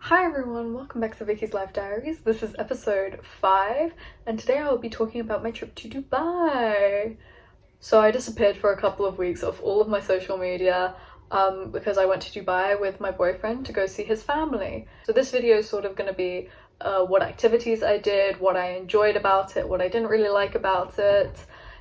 Hi everyone, welcome back to Vicky's Life Diaries. This is episode 5 and today I will be talking about my trip to Dubai. So I disappeared for a couple of weeks off all of my social media because I went to Dubai with my boyfriend to go see his family. So this video is sort of going to be what activities I did, what I enjoyed about it, what I didn't really like about it,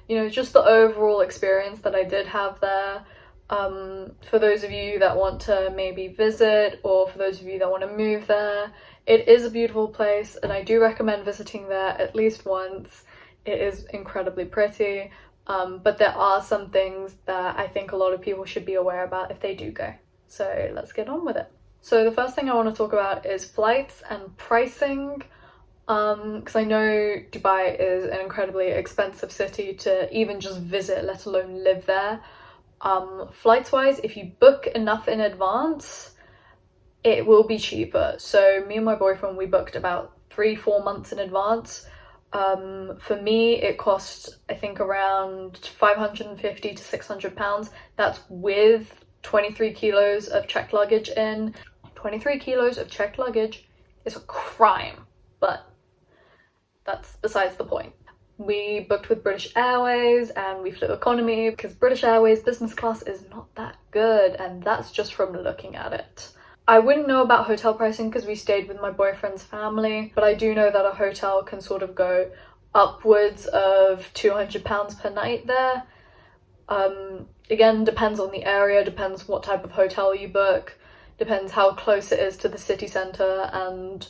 just the overall experience that I did have there. For those of you that want to maybe visit, or for those of you that want to move there, it is a beautiful place and I do recommend visiting there at least once. It is incredibly pretty, but there are some things that I think a lot of people should be aware about if they do go. So let's get on with it. So the first thing I want to talk about is flights and pricing, because I know Dubai is an incredibly expensive city to even just visit, let alone live there. Flights wise, if you book enough in advance, it will be cheaper. So me and my boyfriend, we booked about 3-4 months in advance. For me, it cost I think around 550 to 600 pounds. That's with 23 kilos of checked luggage in. 23 kilos of checked luggage is a crime, but that's besides the point. We booked with British Airways and we flew economy because British Airways business class is not that good, and that's just from looking at it. I wouldn't know about hotel pricing because we stayed with my boyfriend's family, but I do know that a hotel can sort of go upwards of £200 per night there. Again, depends on the area, depends what type of hotel you book, depends how close it is to the city centre and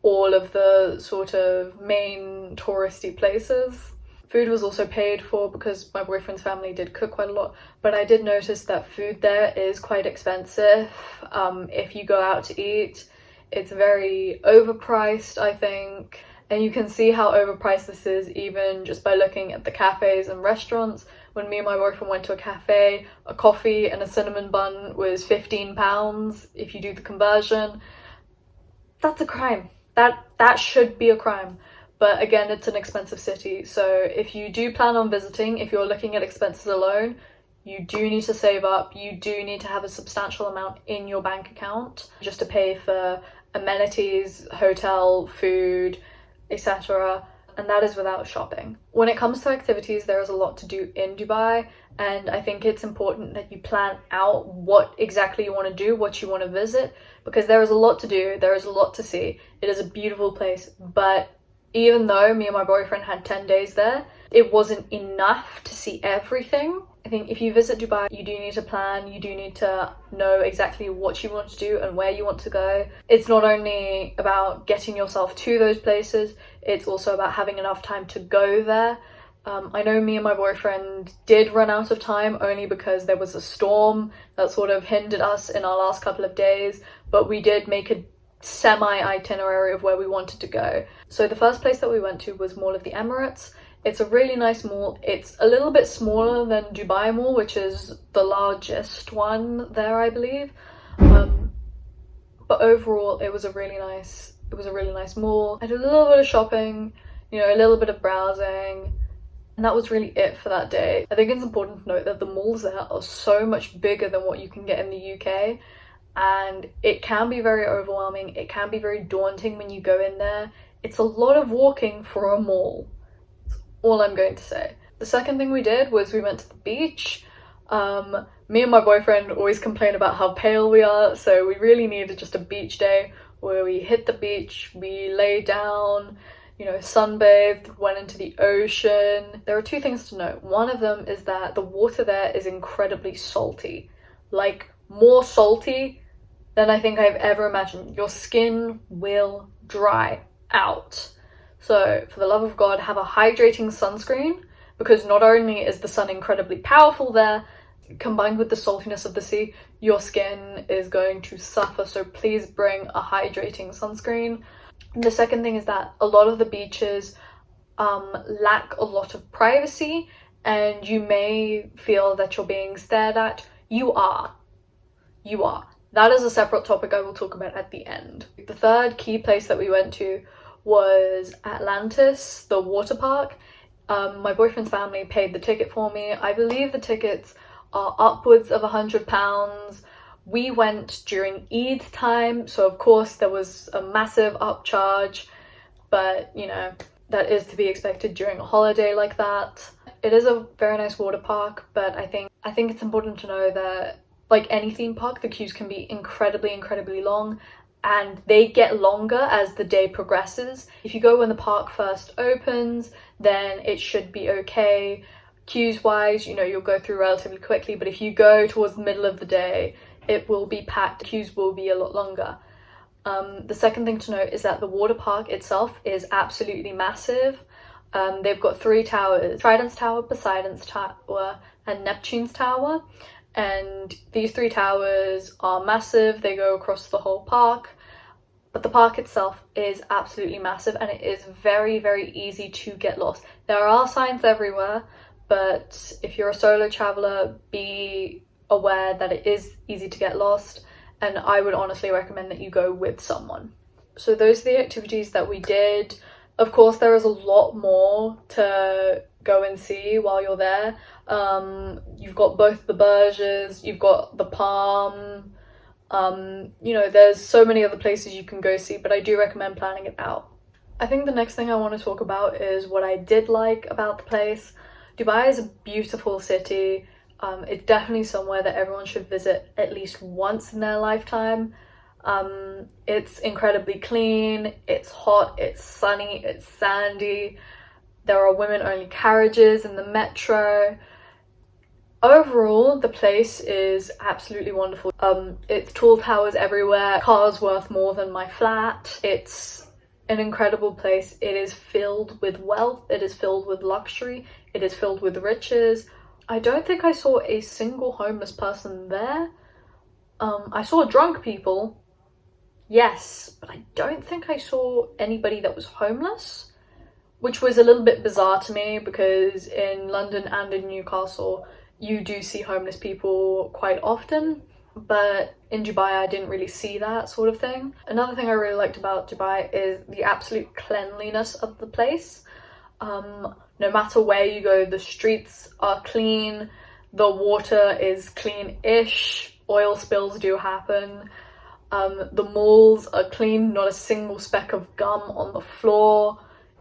all of the sort of main touristy places. Food was also paid for because my boyfriend's family did cook quite a lot, but I did notice that food there is quite expensive. If you go out to eat, it's very overpriced, I think, and you can see how overpriced this is even just by looking at the cafes and restaurants. When me and my boyfriend went to a cafe, a coffee and a cinnamon bun was £15 if you do the conversion. That's a crime. That should be a crime. But again, it's an expensive city, so if you do plan on visiting, if you're looking at expenses alone, you do need to save up. You do need to have a substantial amount in your bank account just to pay for amenities, hotel, food, etc. And that is without shopping. When it comes to activities, there is a lot to do in Dubai, and I think it's important that you plan out what exactly you want to do, what you want to visit, because there is a lot to do, there is a lot to see. It is a beautiful place, but even though me and my boyfriend had 10 days there, it wasn't enough to see everything. I think if you visit Dubai, you do need to plan, you do need to know exactly what you want to do and where you want to go. It's not only about getting yourself to those places, it's also about having enough time to go there. I know me and my boyfriend did run out of time only because there was a storm that sort of hindered us in our last couple of days, but we did make a semi-itinerary of where we wanted to go. So the first place that we went to was Mall of the Emirates. It's a really nice mall. It's a little bit smaller than Dubai Mall, which is the largest one there, I believe. But overall, it was a really nice mall. I did a little bit of shopping, a little bit of browsing, and that was really it for that day. I think it's important to note that the malls there are so much bigger than what you can get in the UK, and it can be very overwhelming. It can be very daunting when you go in there. It's a lot of walking for a mall. All I'm going to say. The second thing we did was we went to the beach. Me and my boyfriend always complain about how pale we are, so we really needed just a beach day where we hit the beach, we lay down, sunbathed, went into the ocean. There are 2 things to note. One of them is that the water there is incredibly salty, like more salty than I think I've ever imagined. Your skin will dry out. So for the love of God, have a hydrating sunscreen, because not only is the sun incredibly powerful there, combined with the saltiness of the sea, your skin is going to suffer. So please bring a hydrating sunscreen. And the second thing is that a lot of the beaches lack a lot of privacy, and you may feel that you're being stared at. You are. That is a separate topic I will talk about at the end. The third key place that we went to was Atlantis, the water park. My boyfriend's family paid the ticket for me. I believe the tickets are upwards of £100. We went during Eid time, so of course there was a massive upcharge, but you know, that is to be expected during a holiday like that. It is a very nice water park, but I think it's important to know that, like any theme park, the queues can be incredibly long, and they get longer as the day progresses. If you go when the park first opens, then it should be okay. Queues wise, you know, you'll go through relatively quickly, but if you go towards the middle of the day, it will be packed. The queues will be a lot longer. The second thing to note is that the water park itself is absolutely massive. They've got 3 towers: Trident's Tower, Poseidon's Tower, and Neptune's Tower. And these 3 towers are massive. They go across the whole park. But the park itself is absolutely massive, and it is very easy to get lost. There are signs everywhere, but if you're a solo traveler, be aware that it is easy to get lost, and I would honestly recommend that you go with someone. So those are the activities that we did. Of course, there is a lot more to go and see while you're there. You've got both the Berges, you've got the Palm, you know, there's so many other places you can go see, but I do recommend planning it out. I think the next thing I want to talk about is what I did like about the place. Dubai is a beautiful city. It's definitely somewhere that everyone should visit at least once in their lifetime. It's incredibly clean, it's hot, it's sunny, it's sandy. There are women-only carriages in the metro. Overall, the place is absolutely wonderful. It's tall towers everywhere, cars worth more than my flat. It's an incredible place. It is filled with wealth, it is filled with luxury, it is filled with riches. I don't think I saw a single homeless person there. I saw drunk people, yes, but I don't think I saw anybody that was homeless, which was a little bit bizarre to me because in London and in Newcastle, you do see homeless people quite often, but in Dubai I didn't really see that sort of thing. Another thing I really liked about Dubai is the absolute cleanliness of the place. No matter where you go, the streets are clean, the water is clean-ish, oil spills do happen, the malls are clean, not a single speck of gum on the floor.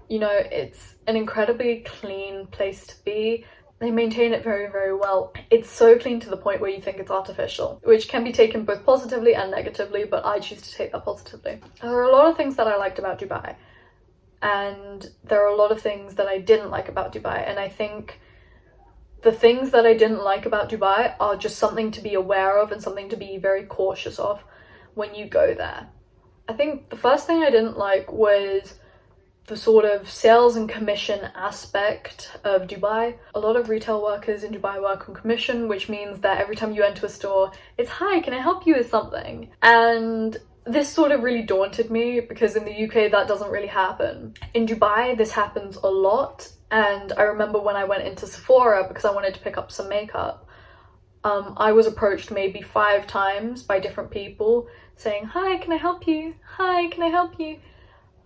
You know, it's an incredibly clean place to be. They maintain it very well. It's so clean to the point where you think it's artificial, which can be taken both positively and negatively, but I choose to take that positively. There are a lot of things that I liked about Dubai, and there are a lot of things that I didn't like about Dubai, and I think the things that I didn't like about Dubai are just something to be aware of and something to be very cautious of when you go there. I think the first thing I didn't like was the sort of sales and commission aspect of Dubai. A lot of retail workers in Dubai work on commission, which means that every time you enter a store, it's, "Hi, can I help you with something?" And this sort of really daunted me because in the UK that doesn't really happen. In Dubai, this happens a lot, and I remember when I went into Sephora because I wanted to pick up some makeup, I was approached maybe 5 times by different people saying, "Hi, can I help you? Hi, can I help you?"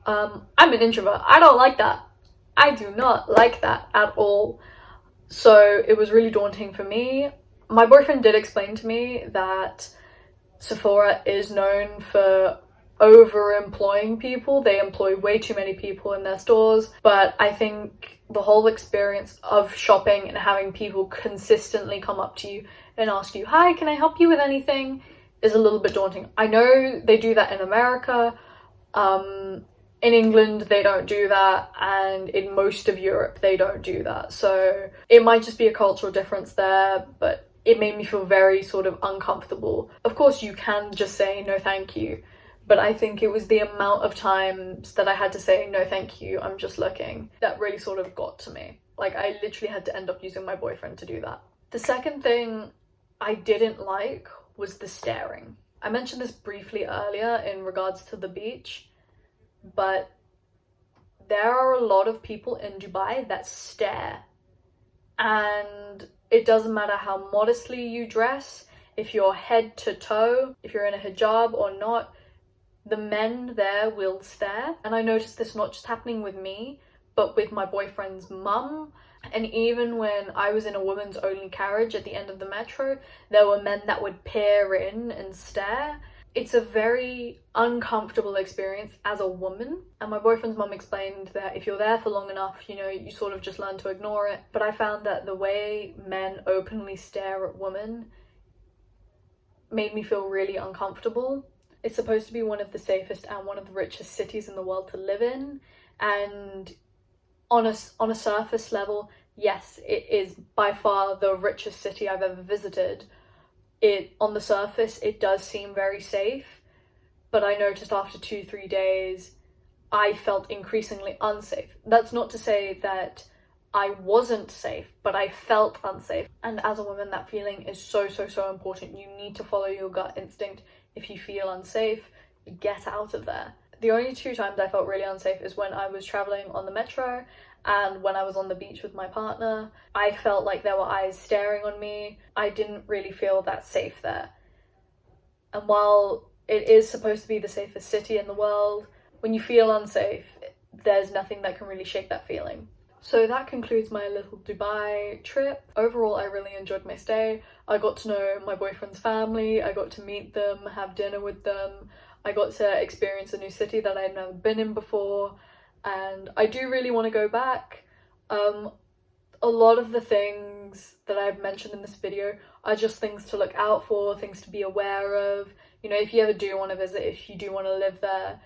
I'm an introvert. I don't like that. I do not like that at all. So it was really daunting for me. My boyfriend did explain to me that Sephora is known for over-employing people. They employ way too many people in their stores, but I think the whole experience of shopping and having people consistently come up to you and ask you, "Hi, can I help you with anything?" is a little bit daunting. I know they do that in America. In England, they don't do that, and in most of Europe, they don't do that. So it might just be a cultural difference there, but it made me feel very sort of uncomfortable. Of course, you can just say no thank you, but I think it was the amount of times that I had to say no thank you, I'm just looking, that really sort of got to me. Like, I literally had to end up using my boyfriend to do that. The second thing I didn't like was the staring. I mentioned this briefly earlier in regards to the beach, but there are a lot of people in Dubai that stare, and it doesn't matter how modestly you dress, if you're head to toe, if you're in a hijab or not, the men there will stare. And I noticed this not just happening with me, but with my boyfriend's mum And even when I was in a women's only carriage at the end of the metro, there were men that would peer in and stare. It's a very uncomfortable experience as a woman. And my boyfriend's mum explained that if you're there for long enough, you know, you sort of just learn to ignore it. But I found that the way men openly stare at women made me feel really uncomfortable. It's supposed to be one of the safest and one of the richest cities in the world to live in. And on a surface level, yes, it is by far the richest city I've ever visited. On the surface, it does seem very safe, but I noticed after 2-3 days, I felt increasingly unsafe. That's not to say that I wasn't safe, but I felt unsafe. And as a woman, that feeling is so important. You need to follow your gut instinct. If you feel unsafe, get out of there. The only 2 times I felt really unsafe is when I was traveling on the metro and when I was on the beach with my partner. I felt like there were eyes staring on me. I didn't really feel that safe there. And while it is supposed to be the safest city in the world, when you feel unsafe, there's nothing that can really shake that feeling. So that concludes my little Dubai trip. Overall, I really enjoyed my stay. I got to know my boyfriend's family, I got to meet them, have dinner with them. I got to experience a new city that I'd never been in before, and I do really want to go back. A lot of the things that I've mentioned in this video are just things to look out for, things to be aware of. You know, if you ever do want to visit, if you do want to live there,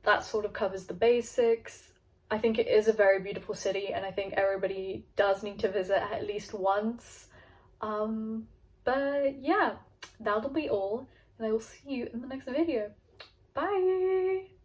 that sort of covers the basics. I think it is a very beautiful city, and I think everybody does need to visit at least once. But yeah, that'll be all, and I will see you in the next video. Bye!